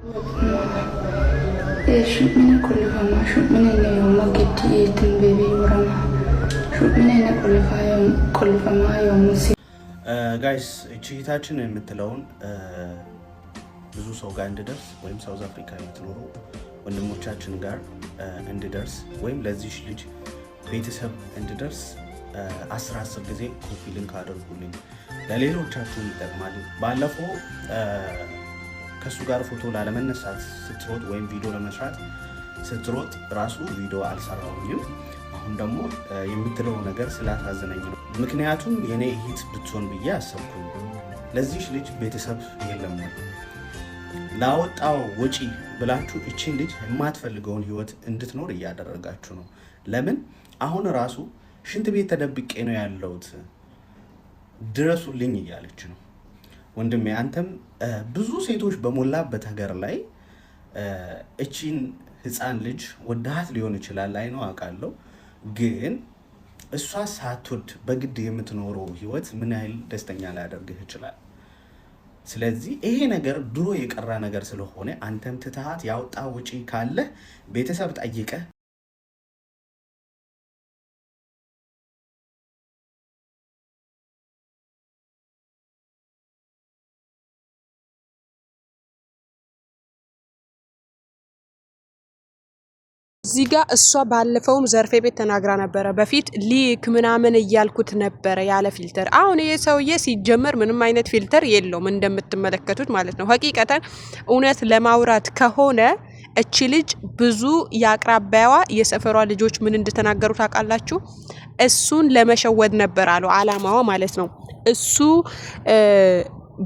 شو من كل فما شو من يوم ما جبت يتم بيبي ورما شو من كل فما يوم مسي ጋይስ እቺታችን የምትለውን ብዙ ሰው ጋር እንድደርስ ወይም ሳውዝ አፍሪካ የምትኖሩ ወንድሞቻችን ጋር እንድደርስ ወይም ለዚህ ልጅ ቤተሰብ እንድደርስ 10 ጊዜ ኮፒ ሊንክ አድርጉልኝ ለሌሎቻችሁ ይጠቅማል። ባለፈው ከሱ ጋር ፎቶ ላለመነሳት ስትሮጥ ወይም ቪዲዮ ለመስራት ስትሮጥ ራሱ ቪዲዮ አልሰራውኝም። አሁን ደግሞ የምትለው ነገር ስላሳዘነኝ ነው። ምክንያቱም የኔ እህት ብትሆን ብዬ አሰብኩኝ። ለዚህ ልጅ ቤተሰብ የለም ላወጣው ወጪ ብላችሁ እቺን ልጅ የማትፈልገውን ህይወት እንድትኖር እያደረጋችሁ ነው። ለምን አሁን ራሱ ሽንት ቤት ተደብቄ ነው ያለሁት ድረሱልኝ እያለች ነው። ወንድሜ አንተም ብዙ ሴቶች በሞላበት ሀገር ላይ እቺን ህፃን ልጅ ወዳት ሊሆን ይችላል ላይ ነው አውቃለሁ። ግን እሷ ሳትወድ በግድ የምትኖረው ህይወት ምን ያህል ደስተኛ ሊያደርግህ ይችላል? ስለዚህ ይሄ ነገር ድሮ የቀረ ነገር ስለሆነ አንተም ትተሃት ያወጣ ወጪ ካለ ቤተሰብ ጠይቀህ እዚህ ጋር እሷ ባለፈውም ዘርፌ ቤት ተናግራ ነበረ። በፊት ሊክ ምናምን እያልኩት ነበረ ያለ ፊልተር። አሁን ይሄ ሰውዬ ሲጀመር ምንም አይነት ፊልተር የለውም እንደምትመለከቱት ማለት ነው። ሀቂቀተን እውነት ለማውራት ከሆነ እቺ ልጅ ብዙ የአቅራቢያዋ የሰፈሯ ልጆች ምን እንደተናገሩ ታውቃላችሁ? እሱን ለመሸወድ ነበር አሉ አላማዋ ማለት ነው። እሱ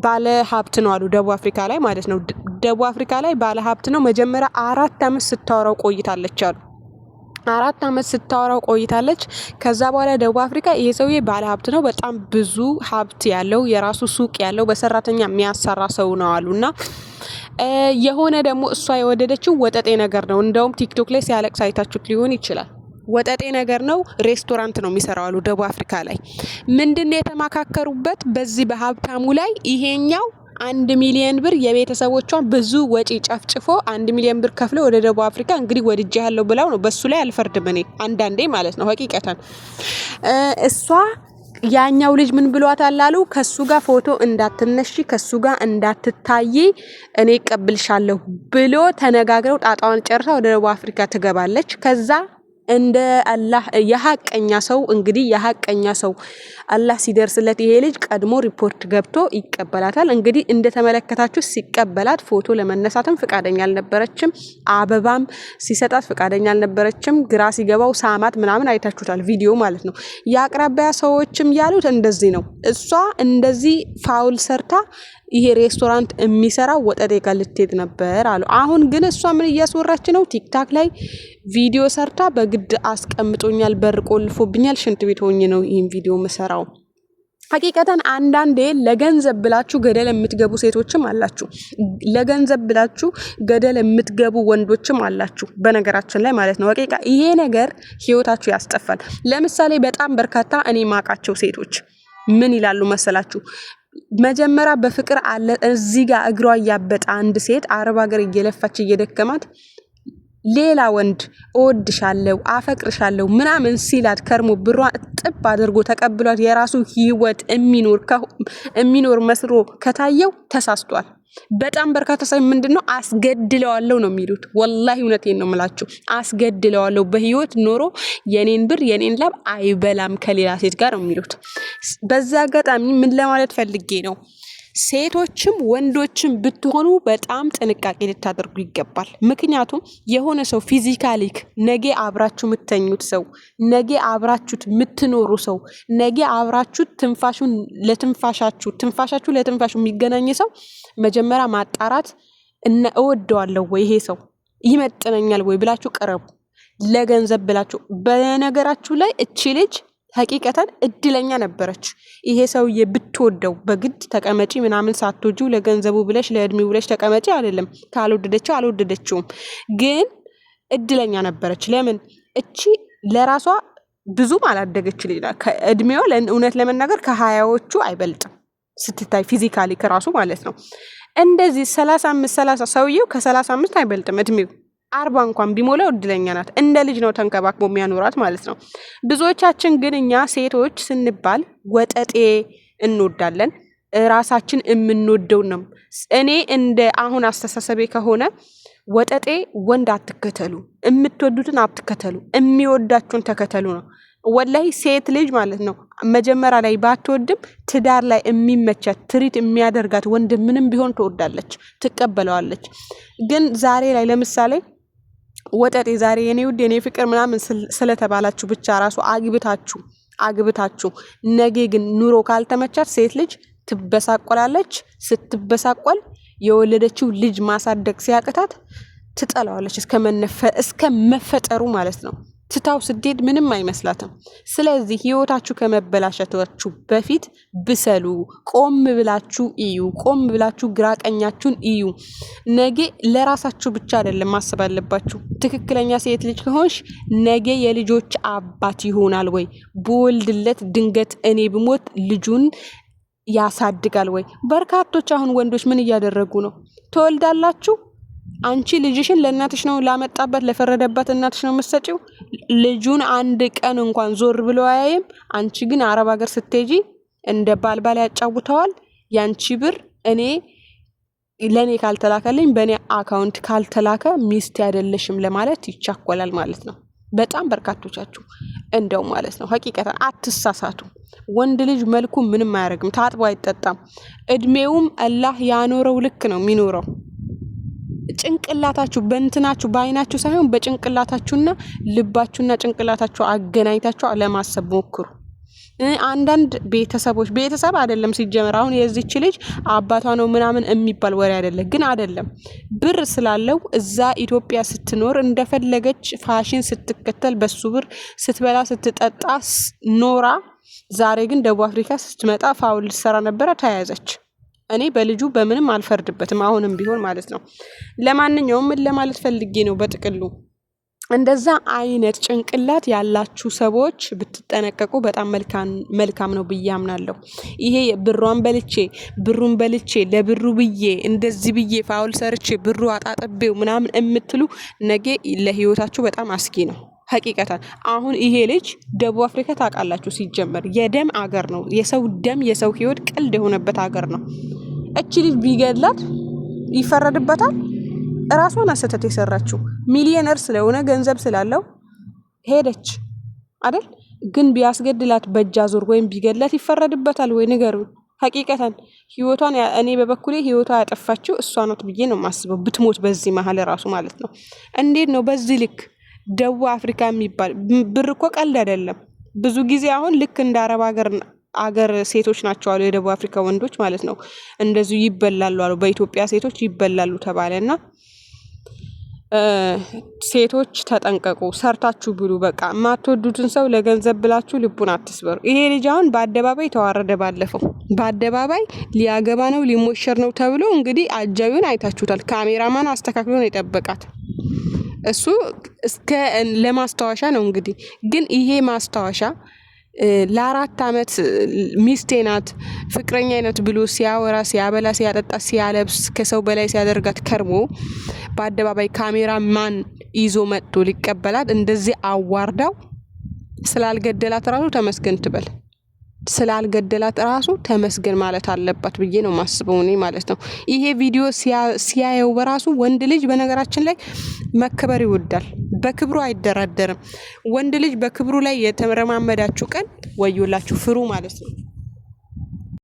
ባለ ሀብት ነው አሉ ደቡብ አፍሪካ ላይ ማለት ነው። ደቡብ አፍሪካ ላይ ባለ ሀብት ነው። መጀመሪያ 4 ዓመት ስታወራው ቆይታለች አሉ። 4 ዓመት ስታወራው ቆይታለች። ከዛ በኋላ ደቡብ አፍሪካ ይሄ ሰውዬ ባለ ሀብት ነው፣ በጣም ብዙ ሀብት ያለው የራሱ ሱቅ ያለው በሰራተኛ የሚያሰራ ሰው ነው አሉና የሆነ ደግሞ እሷ የወደደችው ወጠጤ ነገር ነው። እንደውም ቲክቶክ ላይ ሲያለቅስ አይታችሁት ሊሆን ይችላል። ወጠጤ ነገር ነው። ሬስቶራንት ነው የሚሰራው አሉ ደቡብ አፍሪካ ላይ። ምንድነው የተማካከሩበት? በዚህ በሀብታሙ ላይ ይሄኛው 1 ሚሊዮን ብር የቤተሰቦቿን ብዙ ወጪ ጨፍጭፎ 1 ሚሊዮን ብር ከፍሎ ወደ ደቡብ አፍሪካ እንግዲህ ወድጄ ያለው ብላው ነው። በሱ ላይ አልፈርድም እኔ አንዳንዴ ማለት ነው። ሀቂቀተን እሷ ያኛው ልጅ ምን ብሏታል አሉ? ከሱ ጋር ፎቶ እንዳትነሺ ከሱ ጋር እንዳትታይ እኔ ቀብልሻለሁ ብሎ ተነጋግረው ጣጣዋን ጨርሳ ወደ ደቡብ አፍሪካ ትገባለች። ከዛ እንደ አላህ የሐቀኛ ሰው እንግዲህ የሐቀኛ ሰው አላህ ሲደርስለት ይሄ ልጅ ቀድሞ ሪፖርት ገብቶ ይቀበላታል። እንግዲህ እንደተመለከታችሁ ሲቀበላት ፎቶ ለመነሳትም ፍቃደኛ አልነበረችም። አበባም ሲሰጣት ፍቃደኛ አልነበረችም። ግራ ሲገባው ሳማት ምናምን አይታችሁታል ቪዲዮ ማለት ነው። የአቅራቢያ ሰዎችም ያሉት እንደዚህ ነው። እሷ እንደዚህ ፋውል ሰርታ ይሄ ሬስቶራንት የሚሰራው ወጠጤ ጋር ልትሄድ ነበር አሉ። አሁን ግን እሷ ምን እያስወራች ነው? ቲክታክ ላይ ቪዲዮ ሰርታ በግድ አስቀምጦኛል፣ በር ቆልፎብኛል፣ ሽንት ቤት ሆኜ ነው ይሄን ቪዲዮ መሰራው። ሀቂቀተን አንዳንዴ ለገንዘብ ብላችሁ ገደል የምትገቡ ሴቶችም አላችሁ፣ ለገንዘብ ብላችሁ ገደል የምትገቡ ወንዶችም አላችሁ። በነገራችን ላይ ማለት ነው። ሀቂቃ ይሄ ነገር ህይወታችሁ ያስጠፋል። ለምሳሌ በጣም በርካታ እኔ ማቃቸው ሴቶች ምን ይላሉ መሰላችሁ? መጀመሪያ በፍቅር አለ እዚህ ጋር እግሯ ያበጣ አንድ ሴት አረብ ሀገር እየለፋች እየደከማት ሌላ ወንድ እወድሻለሁ አፈቅርሻለሁ ምናምን ሲላት ከርሞ ብሯ ጥብ አድርጎ ተቀብሏት የራሱ ህይወት የሚኖር መስሎ ከታየው ተሳስቷል። በጣም በርካታ ሰው ምንድነው አስገድለዋለሁ ነው የሚሉት። ወላሂ እውነቴን ነው የምላችሁ፣ አስገድለዋለሁ በህይወት ኖሮ የኔን ብር የኔን ላብ አይበላም ከሌላ ሴት ጋር ነው የሚሉት። በዛ አጋጣሚ ምን ለማለት ፈልጌ ነው፣ ሴቶችም ወንዶችም ብትሆኑ በጣም ጥንቃቄ ልታደርጉ ይገባል። ምክንያቱም የሆነ ሰው ፊዚካሊክ ነገ አብራችሁ የምትተኙት ሰው፣ ነገ አብራችሁት የምትኖሩ ሰው፣ ነገ አብራችሁት ትንፋሻችሁ ለትንፋሹ የሚገናኝ ሰው መጀመሪያ ማጣራት እና እወደዋለሁ ወይ ይሄ ሰው ይመጥነኛል ወይ ብላችሁ ቀረቡ። ለገንዘብ ብላችሁ በነገራችሁ ላይ እቺ ልጅ ሀቂቀተን እድለኛ ነበረች። ይሄ ሰውዬ ብትወደው በግድ ተቀመጪ ምናምን ሳትወጂው ለገንዘቡ ብለሽ ለእድሜው ብለሽ ተቀመጪ አይደለም። ካልወደደችው አልወደደችውም፣ ግን እድለኛ ነበረች። ለምን እቺ ለራሷ ብዙም አላደገች ሌላ ከእድሜዋ እውነት ለመናገር ከ20ዎቹ አይበልጥም። ስትታይ ፊዚካሊ ከራሱ ማለት ነው። እንደዚህ 35 ሰውየው ከ35 አይበልጥም እድሜው 40 እንኳን ቢሞላው እድለኛ ናት። እንደ ልጅ ነው ተንከባክቦ የሚያኖራት ማለት ነው። ብዙዎቻችን ግን እኛ ሴቶች ስንባል ወጠጤ እንወዳለን። ራሳችን የምንወደው ነው። እኔ እንደ አሁን አስተሳሰቤ ከሆነ ወጠጤ ወንድ አትከተሉ፣ የምትወዱትን አትከተሉ፣ የሚወዳችሁን ተከተሉ ነው። ወላይ ሴት ልጅ ማለት ነው መጀመሪያ ላይ ባትወድም ትዳር ላይ የሚመቻት ትሪት የሚያደርጋት ወንድ ምንም ቢሆን ትወዳለች፣ ትቀበለዋለች። ግን ዛሬ ላይ ለምሳሌ ወጠጤ ዛሬ የኔ ውድ የኔ ፍቅር ምናምን ስለተባላችሁ ብቻ ራሱ አግብታችሁ ነገ ግን ኑሮ ካልተመቻት ሴት ልጅ ትበሳቆላለች። ስትበሳቆል የወለደችው ልጅ ማሳደግ ሲያቅታት ትጠላዋለች እስከ መፈጠሩ ማለት ነው። ትታው ስትሄድ ምንም አይመስላትም። ስለዚህ ህይወታችሁ ከመበላሸታችሁ በፊት ብሰሉ፣ ቆም ብላችሁ እዩ፣ ቆም ብላችሁ ግራቀኛችሁን እዩ። ነገ ለራሳችሁ ብቻ አይደለም ማሰብ አለባችሁ። ትክክለኛ ሴት ልጅ ከሆንሽ ነገ የልጆች አባት ይሆናል ወይ? በወልድለት ድንገት እኔ ብሞት ልጁን ያሳድጋል ወይ? በርካቶች አሁን ወንዶች ምን እያደረጉ ነው? ትወልዳላችሁ። አንቺ ልጅሽን ለእናትሽ ነው ላመጣበት ለፈረደበት እናትሽ ነው የምትሰጪው። ልጁን አንድ ቀን እንኳን ዞር ብሎ አያይም። አንቺ ግን አረብ ሀገር ስትሄጂ እንደ ባልባል ያጫውተዋል። ያንቺ ብር ለኔ ካልተላከልኝ በኔ አካውንት ካልተላከ ሚስት አይደለሽም ለማለት ይቻኮላል ማለት ነው። በጣም በርካቶቻችሁ እንደው ማለት ነው። ሐቂቀታን አትሳሳቱ። ወንድ ልጅ መልኩ ምንም አያደርግም፣ ታጥቦ አይጠጣም። እድሜውም አላህ ያኖረው ልክ ነው የሚኖረው። ጭንቅላታችሁ በእንትናችሁ በአይናችሁ ሳይሆን በጭንቅላታችሁና ልባችሁና ጭንቅላታችሁ አገናኝታችሁ ለማሰብ ሞክሩ። አንዳንድ ቤተሰብ አይደለም ሲጀመር አሁን የዚች ልጅ አባቷ ነው ምናምን የሚባል ወሬ አይደለም። ግን አይደለም ብር ስላለው እዛ ኢትዮጵያ ስትኖር እንደፈለገች ፋሽን ስትከተል በሱ ብር ስትበላ ስትጠጣ ኖራ፣ ዛሬ ግን ደቡብ አፍሪካ ስትመጣ ፋውል ልትሰራ ነበረ፣ ተያያዘች። እኔ በልጁ በምንም አልፈርድበትም፣ አሁንም ቢሆን ማለት ነው። ለማንኛውም ምን ለማለት ፈልጌ ነው በጥቅሉ እንደዛ አይነት ጭንቅላት ያላችሁ ሰዎች ብትጠነቀቁ በጣም መልካም ነው ብዬ አምናለሁ። ይሄ ብሩን በልቼ ለብሩ ብዬ እንደዚህ ብዬ ፋውል ሰርቼ ብሩ አጣጥቤው ምናምን የምትሉ ነገ ለህይወታችሁ በጣም አስጊ ነው። ሐቂቀታን አሁን ይሄ ልጅ ደቡብ አፍሪካ ታውቃላችሁ፣ ሲጀመር የደም አገር ነው። የሰው ደም የሰው ህይወት ቀልድ የሆነበት አገር ነው። እቺ ልጅ ቢገድላት ይፈረድበታል። ራሷን አስተት የሰራችው ሚሊዮነር ስለሆነ ገንዘብ ስላለው ሄደች አይደል? ግን ቢያስገድላት በእጅ አዙር ወይም ቢገድላት ይፈረድበታል ወይ? ንገሩን። ሐቂቀታን ህይወቷን እኔ በበኩሌ ህይወቷ ያጠፋችው እሷ ናት ብዬ ነው የማስበው። ብትሞት በዚህ መሀል ራሱ ማለት ነው። እንዴት ነው በዚህ ልክ ደቡብ አፍሪካ የሚባል ብር እኮ ቀልድ አይደለም። ብዙ ጊዜ አሁን ልክ እንደ አረብ አገር ሴቶች ናቸው አሉ የደቡብ አፍሪካ ወንዶች ማለት ነው እንደዚሁ ይበላሉ አሉ። በኢትዮጵያ ሴቶች ይበላሉ ተባለና ሴቶች ተጠንቀቁ፣ ሰርታችሁ ብሉ። በቃ የማትወዱትን ሰው ለገንዘብ ብላችሁ ልቡን አትስበሩ። ይሄ ልጅ አሁን በአደባባይ ተዋረደ። ባለፈው በአደባባይ ሊያገባ ነው ሊሞሸር ነው ተብሎ እንግዲህ አጃቢውን አይታችሁታል። ካሜራማን አስተካክሎ ነው የጠበቃት። እሱ እስከ ለማስታወሻ ነው እንግዲህ። ግን ይሄ ማስታወሻ ለ4 ዓመት ሚስቴ ናት ፍቅረኛ አይነት ብሎ ሲያወራ ሲያበላ ሲያጠጣ ሲያለብስ ከሰው በላይ ሲያደርጋት ከርሞ በአደባባይ ካሜራማን ይዞ መጥቶ ሊቀበላት እንደዚህ አዋርዳው ስላልገደላት ራሱ ተመስገን ትበል። ስላልገደላት ራሱ ተመስገን ማለት አለባት ብዬ ነው ማስበው እኔ ማለት ነው። ይሄ ቪዲዮ ሲያየው በራሱ ወንድ ልጅ በነገራችን ላይ መከበር ይወዳል፣ በክብሩ አይደራደርም። ወንድ ልጅ በክብሩ ላይ የተመረማመዳችሁ ቀን ወዮላችሁ፣ ፍሩ ማለት ነው።